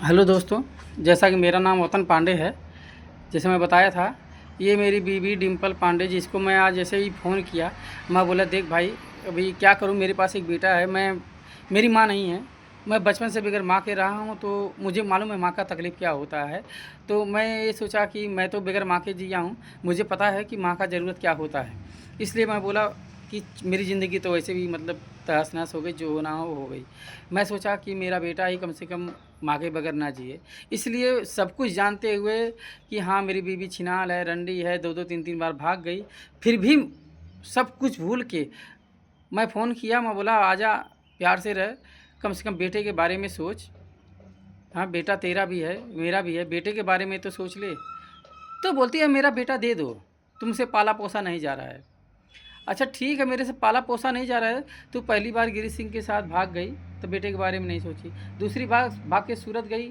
Hello दोस्तों, जैसा कि मेरा नाम वतन पांडे है। जैसे मैं बताया था, ये मेरी बीवी डिम्पल पांडे, जिसको मैं आज जैसे ही फ़ोन किया, मैं बोला देख भाई, अभी क्या करूँ, मेरे पास एक बेटा है, मेरी माँ नहीं है। मैं बचपन से बगैर माँ के रहा हूँ, तो मुझे मालूम है माँ का तकलीफ़ क्या होता है। तो मैं ये सोचा कि मैं तो बगैर माँ के जिया हूँ, मुझे पता है कि माँ का ज़रूरत क्या होता है। इसलिए मैं बोला कि मेरी ज़िंदगी तो वैसे भी मतलब तहस नहस हो गई, जो होना हो गई। मैं सोचा कि मेरा बेटा ही कम से कम माँ के बगैर ना जिए। इसलिए सब कुछ जानते हुए कि हाँ, मेरी बीवी छिनाल है, रंडी है, 2-2 3-3 बार भाग गई, फिर भी सब कुछ भूल के मैं फ़ोन किया। मैं बोला आजा, प्यार से रह, कम से कम बेटे के बारे में सोच। हाँ, बेटा तेरा भी है, मेरा भी है, बेटे के बारे में तो सोच ले। तो बोलती है मेरा बेटा दे दो, तुमसे पाला पोसा नहीं जा रहा है। अच्छा ठीक है, मेरे से पाला पोसा नहीं जा रहा है। तू पहली बार गिरी सिंह के साथ भाग गई तो बेटे के बारे में नहीं सोची। दूसरी बार भाग के सूरत गई,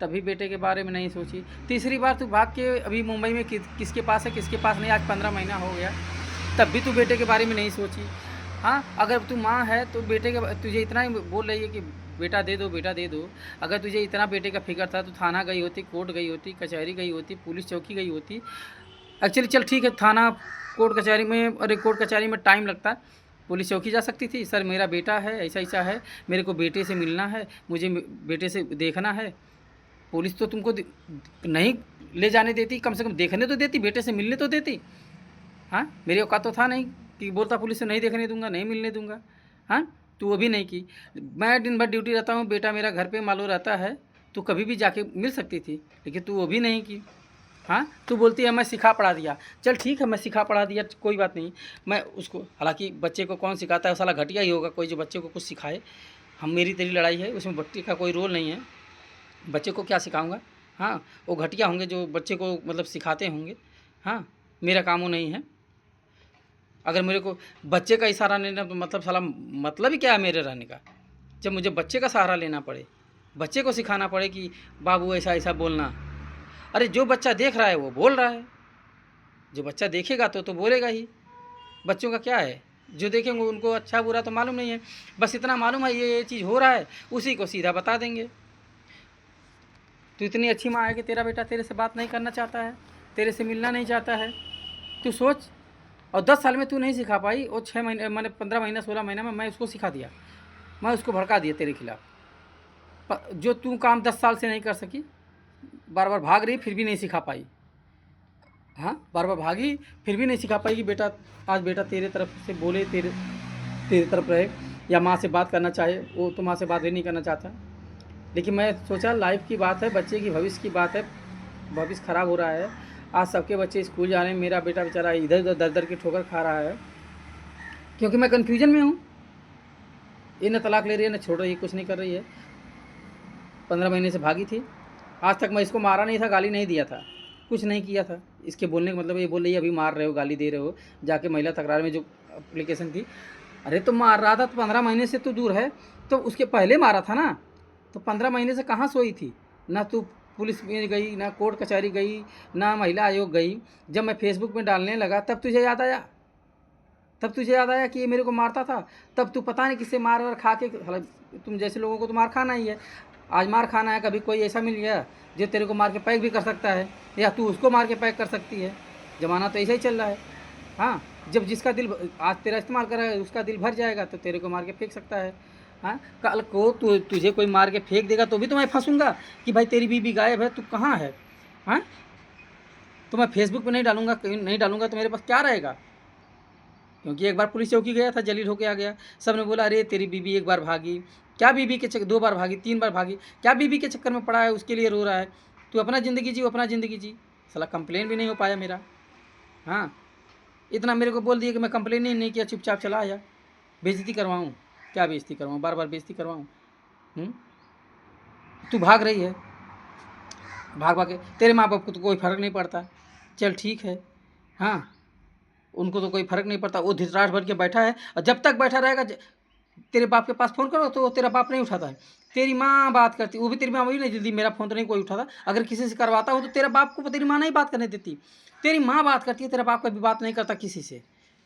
तभी बेटे के बारे में नहीं सोची। तीसरी बार तू भाग के अभी मुंबई में किसके पास है, किसके पास नहीं, आज 15 महीना हो गया, तब भी तू बेटे के बारे में नहीं सोची। हाँ, अगर तू माँ है तो बेटे के तुझे इतना ही बोल रही है कि बेटा दे दो, बेटा दे दो। अगर तुझे इतना बेटे का फिक्र था तो थाना गई होती, कोर्ट गई होती, कचहरी गई होती, पुलिस चौकी गई होती। एक्चुअली चल ठीक है, थाना कोर्ट कचहरी में, अरे कोर्ट कचहरी में टाइम लगता है, पुलिस चौकी जा सकती थी। सर मेरा बेटा है, ऐसा ऐसा है, मेरे को बेटे से मिलना है, मुझे बेटे से देखना है। पुलिस तो तुमको नहीं ले जाने देती, कम से कम देखने तो देती, बेटे से मिलने तो देती। हाँ, मेरे औकात तो था नहीं कि बोलता पुलिस से नहीं देखने दूंगा, नहीं मिलने दूंगा। हाँ, तू वो भी नहीं की। मैं दिन भर ड्यूटी रहता हूँ, बेटा मेरा घर पे मालूम रहता है, तू कभी भी जाके मिल सकती थी, लेकिन तू वो भी नहीं की। हाँ, तू बोलती है मैं सिखा पढ़ा दिया। चल ठीक है, मैं सिखा पढ़ा दिया, कोई बात नहीं। मैं उसको, हालांकि बच्चे को कौन सिखाता है, साला घटिया ही होगा कोई जो बच्चे को कुछ सिखाए। हम मेरी तेरी लड़ाई है, उसमें बच्चे का कोई रोल नहीं है। बच्चे को क्या सिखाऊंगा। हाँ, वो घटिया होंगे जो बच्चे को मतलब सिखाते होंगे। हाँ, मेरा काम वो नहीं है। अगर मेरे को बच्चे का इशारा लेना तो मतलब साला मतलब ही क्या है मेरे रहने का, जब मुझे बच्चे का सहारा लेना पड़े, बच्चे को सिखाना पड़े कि बाबू ऐसा ऐसा बोलना। अरे जो बच्चा देख रहा है वो बोल रहा है, जो बच्चा देखेगा तो बोलेगा ही। बच्चों का क्या है, जो देखेंगे उनको अच्छा बुरा तो मालूम नहीं है, बस इतना मालूम है ये चीज़ हो रहा है, उसी को सीधा बता देंगे। तू इतनी अच्छी माँ है कि तेरा बेटा तेरे से बात नहीं करना चाहता है, तेरे से मिलना नहीं चाहता है। तू सोच, और 10 साल में तू नहीं सिखा पाई, और 6 महीने मैंने 15 महीना 16 महीना में मैं उसको सिखा दिया, मैं उसको भड़का दिया तेरे खिलाफ। जो तू काम 10 साल से नहीं कर सकी, बार बार भाग रही फिर भी नहीं सिखा पाई। हाँ, बार बार भागी फिर भी नहीं सिखा पाई कि बेटा आज बेटा तेरे तरफ से बोले, तेरे तेरे तरफ रहे, या माँ से बात करना चाहे, वो तो माँ से बात भी नहीं करना चाहता। लेकिन मैं सोचा लाइफ की बात है, बच्चे की भविष्य की बात है, भविष्य ख़राब हो रहा है। आज सबके बच्चे स्कूल जा रहे हैं, मेरा बेटा बेचारा इधर उधर दर दर की ठोकर खा रहा है, क्योंकि मैं कन्फ्यूजन में हूँ। ये न तलाक ले रही है, न छोड़ रही है, कुछ नहीं कर रही है। 15 महीने से भागी थी, आज तक मैं इसको मारा नहीं था, गाली नहीं दिया था, कुछ नहीं किया था। इसके बोलने का मतलब ये बोल रही है अभी मार रहे हो, गाली दे रहे हो, जाके महिला तकरार में जो एप्लीकेशन थी। अरे तो मार रहा था तो 15 महीने से तो दूर है, तो उसके पहले मारा था ना। तो 15 महीने से कहाँ सोई थी, ना तू पुलिस में गई, ना कोर्ट कचहरी गई, ना महिला आयोग गई। जब मैं फेसबुक में डालने लगा तब तुझे याद आया, तब तुझे याद आया कि ये मेरे को मारता था। तब तू पता नहीं किससे मार वार खा के, तुम जैसे लोगों को तो मार खाना ही है। आज मार खाना है, कभी कोई ऐसा मिल गया जो तेरे को मार के पैक भी कर सकता है, या तू उसको मार के पैक कर सकती है। ज़माना तो ऐसा ही चल रहा है। हाँ, जब जिसका दिल आज तेरा इस्तेमाल कर रहा है, उसका दिल भर जाएगा तो तेरे को मार के फेंक सकता है। हाँ, कल को तुझे कोई मार के फेंक देगा तो भी तो मैं फंसूंगा कि भाई तेरी बीबी गायब है, तू कहाँ है। हाँ, तो मैं फेसबुक पे नहीं डालूंगा, कहीं नहीं डालूंगा तो मेरे पास क्या रहेगा। क्योंकि एक बार पुलिस चौकी गया था, जलील होके आ गया, सब ने बोला अरे तेरी बीबी एक बार भागी, क्या बीबी के चक्कर, 2 बार भागी, 3 बार भागी, क्या बीबी के चक्कर में पड़ा है, उसके लिए रो रहा है। तू अपना ज़िंदगी जी, अपना ज़िंदगी जी। साला कंप्लेन भी नहीं हो पाया मेरा। हाँ, इतना मेरे को बोल दिया कि मैं कंप्लेन ही नहीं किया, चुपचाप चला आया। बेइज्जती करवाऊँ, क्या बेइज्जती करवाऊँ, बार बार बेइज्जती करवाऊँ। तू भाग रही है, भाग भाग के तेरे माँ बाप को तो कोई फ़र्क नहीं पड़ता। चल ठीक है, हाँ, उनको तो कोई फ़र्क नहीं पड़ता, वो धृतराष्ट्र बन के बैठा है, और जब तक बैठा रहेगा तेरे बाप के पास फ़ोन करो तो तेरा बाप नहीं उठाता है। तेरी माँ बात करती, वो भी तेरी माँ वही नहीं जल्दी, मेरा फ़ोन तो नहीं कोई उठाता। अगर किसी से करवाता हो तो तेरा बाप को तेरी माँ नहीं बात करने देती, तेरी माँ बात करती है, तेरा बाप कभी बात नहीं करता किसी से।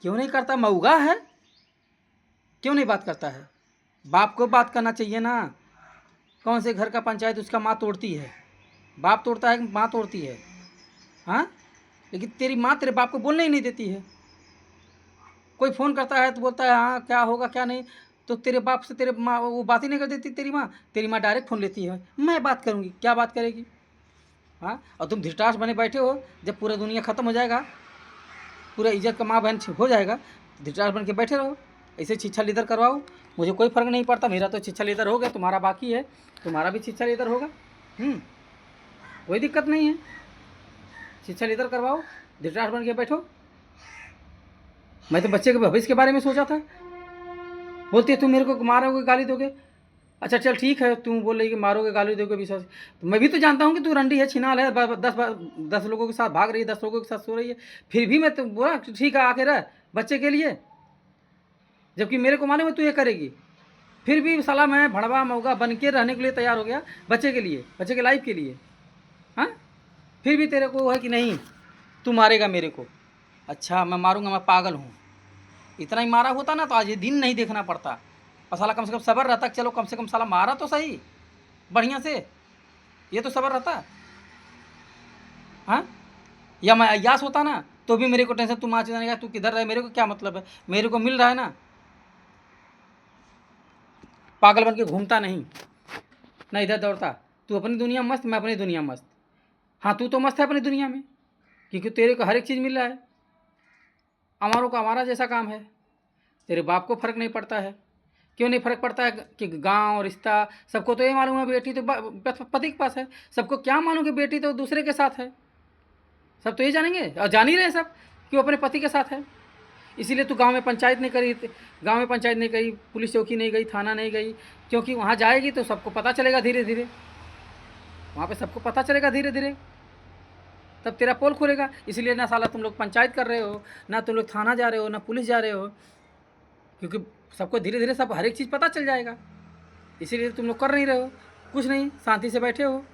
क्यों नहीं करता, मऊगा है, क्यों नहीं बात करता है। बाप को बात करना चाहिए ना, कौन से घर का पंचायत उसका माँ तोड़ती है? बाप तोड़ता है कि माँ तोड़ती है? हाँ, लेकिन तेरी माँ तेरे बाप को बोलने ही नहीं देती है। कोई फ़ोन करता है तो बोलता है हाँ क्या होगा क्या नहीं, तो तेरे बाप से तेरे माँ वो बात ही नहीं कर देती तेरी माँ। तेरी माँ डायरेक्ट फ़ोन लेती है, मैं बात करूँगी। क्या बात करेगी? हाँ, और तुम धृतराष्ट्र बने बैठे हो, जब पूरा दुनिया ख़त्म हो जाएगा, पूरा इज्जत का माँ बहन हो जाएगा, धृतराष्ट्र बन के बैठे रहो, ऐसे छिछा लीदर करवाओ। मुझे कोई फ़र्क नहीं पड़ता, मेरा तो छिछा लीदर हो गया, तुम्हारा बाकी है, तुम्हारा भी छिछा लीदर होगा। कोई दिक्कत नहीं है, छिछा लीदर करवाओ, धृतराष्ट्र बन के बैठो। मैं तो बच्चे के भविष्य के बारे में सोचा था। बोलती है तुम मेरे को मारोगे गाली दोगे। अच्छा चल ठीक है, तुम बोल रही कि मारोगे गाली दोगे विश्वास, तो मैं भी तो जानता हूँ कि तू रंडी है, छिनाल है, 10 लोगों के साथ भाग रही है, 10 लोगों के साथ सो रही है, फिर भी मैं तो बोला ठीक है आके रह बच्चे के लिए, जबकि मेरे को मालूम है तू ये करेगी। फिर भी साला मैं भड़वा मऊगा बन के रहने के लिए तैयार हो गया, बच्चे के लिए, बच्चे के लाइफ के लिए। हाँ, फिर भी तेरे को है कि नहीं तू मारेगा मेरे को। अच्छा मैं मारूंगा, मैं पागल हूँ? इतना ही मारा होता ना तो आज ये दिन नहीं देखना पड़ता, और साला कम से कम सब्र रहता, चलो कम से कम साला मारा तो सही बढ़िया से, ये तो सब्र रहता। हाँ, या मैं अय्यास होता ना तो भी मेरे को टेंशन, तू माँ जानेगा, तू किधर रहे, मेरे को क्या मतलब है, मेरे को मिल रहा है ना। पागल बन के घूमता नहीं ना, इधर दौड़ता। तू अपनी दुनिया मस्त, मैं अपनी दुनिया मस्त। हाँ तू तो मस्त है अपनी दुनिया में, क्योंकि तेरे को हर एक चीज़ मिल रहा है, हमारों का हमारा जैसा काम है। तेरे बाप को फ़र्क नहीं पड़ता है। क्यों नहीं फ़र्क पड़ता है कि गांव रिश्ता सबको तो ये मालूम है बेटी तो पति के पास है, सबको क्या मालूम कि बेटी तो दूसरे के साथ है। सब तो ये जानेंगे और जान ही रहे सब कि वो अपने पति के साथ है। इसीलिए तू गांव में पंचायत नहीं करी, गांव में पंचायत नहीं करी, पुलिस चौकी नहीं गई, थाना नहीं गई, क्योंकि वहाँ जाएगी तो सबको पता चलेगा धीरे धीरे, वहाँ पे सबको पता चलेगा धीरे धीरे, तब तेरा पोल खुलेगा। इसलिए ना साला तुम लोग पंचायत कर रहे हो, ना तुम लोग थाना जा रहे हो, ना पुलिस जा रहे हो, क्योंकि सबको धीरे धीरे सब हर एक चीज़ पता चल जाएगा। इसीलिए तुम लोग कर नहीं रहे हो, कुछ नहीं, शांति से बैठे हो।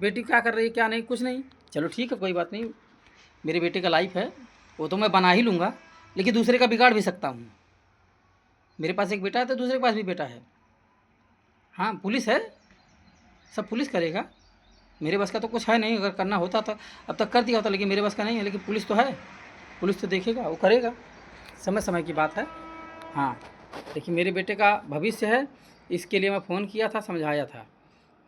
बेटी क्या कर रही है क्या नहीं, कुछ नहीं। चलो ठीक है कोई बात नहीं, मेरे बेटे का लाइफ है वो तो मैं बना ही लूँगा, लेकिन दूसरे का बिगाड़ भी सकता हूँ। मेरे पास एक बेटा है तो दूसरे के पास भी बेटा है। हाँ पुलिस है, सब पुलिस करेगा, मेरे बस का तो कुछ है नहीं। अगर करना होता तो अब तक कर दिया होता, लेकिन मेरे बस का नहीं है। लेकिन पुलिस तो है, पुलिस तो देखेगा, वो करेगा, समय समय की बात है। हाँ देखिए मेरे बेटे का भविष्य है, इसके लिए मैं फ़ोन किया था, समझाया था।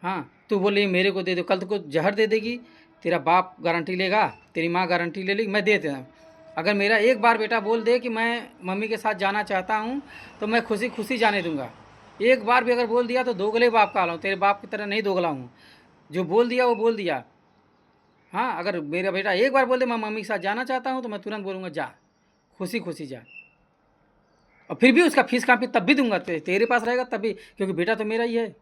हाँ तू बोल रही मेरे को दे दो, कल को जहर दे देगी, तेरा बाप गारंटी लेगा, तेरी माँ गारंटी ले लेगी, मैं दे देता। अगर मेरा एक बार बेटा बोल दे कि मैं मम्मी के साथ जाना चाहता हूँ तो मैं खुशी खुशी जाने दूँगा। एक बार भी अगर बोल दिया तो दोगले बाप का हाल हूँ, तेरे बाप की तरह नहीं दोगला हूँ। जो बोल दिया वो बोल दिया। हाँ अगर मेरा बेटा एक बार बोल दे मैं मम्मी के साथ जाना चाहता हूँ तो मैं तुरंत बोलूँगा जा, खुशी खुशी जा। और फिर भी उसका फीस कापी तब भी दूंगा, तेरे पास रहेगा तब भी, क्योंकि बेटा तो मेरा ही है।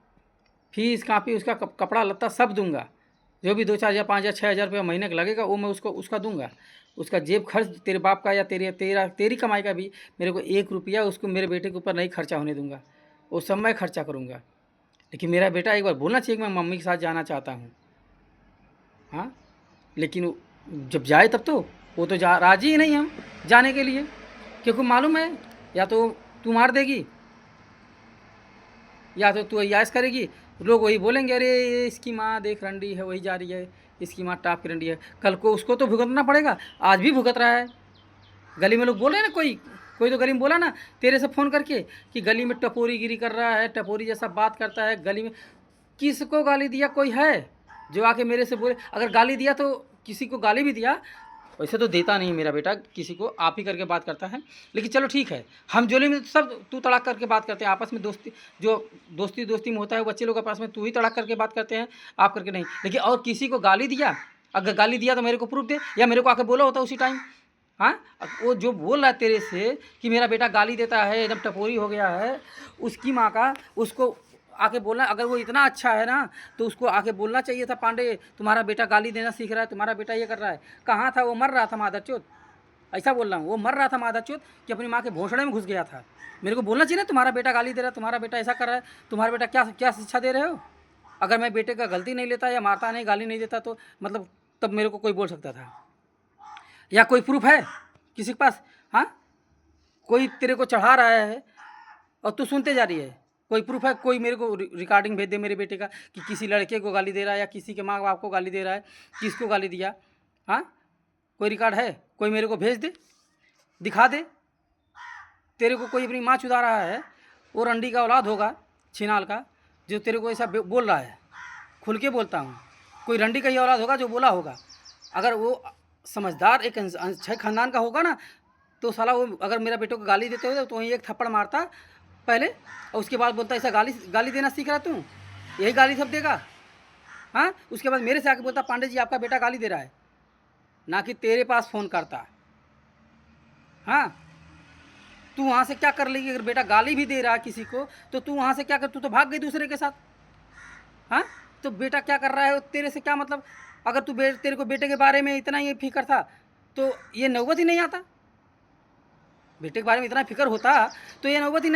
फीस कापी उसका कपड़ा लत्ता सब दूंगा, जो भी 2-4 हज़ार 5 हज़ार 6 हज़ार रुपया महीने का लगेगा वो मैं उसको उसका दूंगा। उसका जेब खर्च तेरे बाप का या तेरी कमाई का भी मेरे को 1 रुपया उसको मेरे बेटे के ऊपर नहीं खर्चा होने दूंगा, वो सब मैं खर्चा करूँगा। लेकिन मेरा बेटा एक बार बोलना चाहिए कि मैं मम्मी के साथ जाना चाहता हूँ। हाँ लेकिन जब जाए तब तो वो तो जा राजी ही नहीं हम जाने के लिए, क्योंकि मालूम है या तो तू मार देगी या तो तू अय्यास करेगी, लोग वही बोलेंगे अरे ये इसकी माँ देख रंडी है वही जा रही है, इसकी माँ टाप की रंडी है। कल को उसको तो भुगतना पड़ेगा, आज भी भुगत रहा है। गली में लोग बोल रहे हैं ना, कोई कोई तो गली में बोला ना तेरे से फ़ोन करके कि गली में टपोरी गिरी कर रहा है, टपोरी जैसा बात करता है गली में। किसको गाली दिया कोई है जो आके मेरे से बोले? अगर गाली दिया तो किसी को गाली भी दिया, वैसे तो देता नहीं मेरा बेटा किसी को, आप ही करके बात करता है। लेकिन चलो ठीक है, हम जोली में तो सब तू तड़ाक करके बात करते हैं आपस में, दोस्ती जो दोस्ती में होता है बच्चे लोग के पास में तू ही तड़ाक करके बात करते हैं, आप करके नहीं। लेकिन और किसी को गाली दिया, अगर गाली दिया तो मेरे को प्रूफ दे, या मेरे को आके बोला होता उसी टाइम। हाँ वो जो बोल रहा है तेरे से कि मेरा बेटा गाली देता है एकदम टपोरी हो गया है, उसकी माँ का उसको आके बोलना, अगर वो इतना अच्छा है ना तो उसको आके बोलना चाहिए था पांडे तुम्हारा बेटा गाली देना सीख रहा है, तुम्हारा बेटा ये कर रहा है। कहाँ था वो? मर रहा था मादरचोद, ऐसा बोल रहा हूँ, वो मर रहा था मादरचोद कि अपनी माँ के भोंसड़े में घुस गया था। मेरे को बोलना चाहिए ना तुम्हारा बेटा गाली दे रहा है, तुम्हारा बेटा ऐसा कर रहा है, तुम्हारा बेटा क्या क्या शिक्षा दे रहे हो? अगर मैं बेटे का गलती नहीं लेता या मारता नहीं, गाली नहीं देता तो मतलब तब मेरे को कोई बोल सकता था, या कोई प्रूफ है किसी के पास? हाँ कोई तेरे को चढ़ा रहा है और तू सुनते जा रही है, कोई प्रूफ है? कोई मेरे को रिकॉर्डिंग भेज दे मेरे बेटे का कि किसी लड़के को गाली दे रहा है या किसी के माँ बाप को गाली दे रहा है, किसको गाली दिया। हाँ, कोई रिकॉर्ड है? कोई मेरे को भेज दे, दिखा दे। तेरे को कोई अपनी माँ चुदा रहा है, वो रंडी का औलाद होगा छिनाल का, जो तेरे को ऐसा बोल रहा है। खुल के बोलता हूँ, कोई रंडी का ही औलाद होगा जो बोला होगा। अगर वो समझदार एक अच्छे खानदान का होगा ना, तो साला वो अगर मेरा बेटों को गाली देते हो तो वहीं एक थप्पड़ मारता पहले, और उसके बाद बोलता ऐसा गाली देना सीख रहा तू, यही गाली सब देगा। हाँ, उसके बाद मेरे से आके बोलता पांडे जी आपका बेटा गाली दे रहा है, ना कि तेरे पास फ़ोन करता। हाँ, तू वहाँ से क्या कर लेगी? अगर बेटा गाली भी दे रहा है किसी को तो तू वहाँ से क्या कर, तू तो भाग गई दूसरे के साथ। हाँ, तो बेटा क्या कर रहा है तेरे से क्या मतलब? अगर तेरे को बेटे के बारे में इतना ही फिक्र था तो ये नौबत ही नहीं आता। बेटे के बारे में इतना फिक्र होता तो ये नौबत ही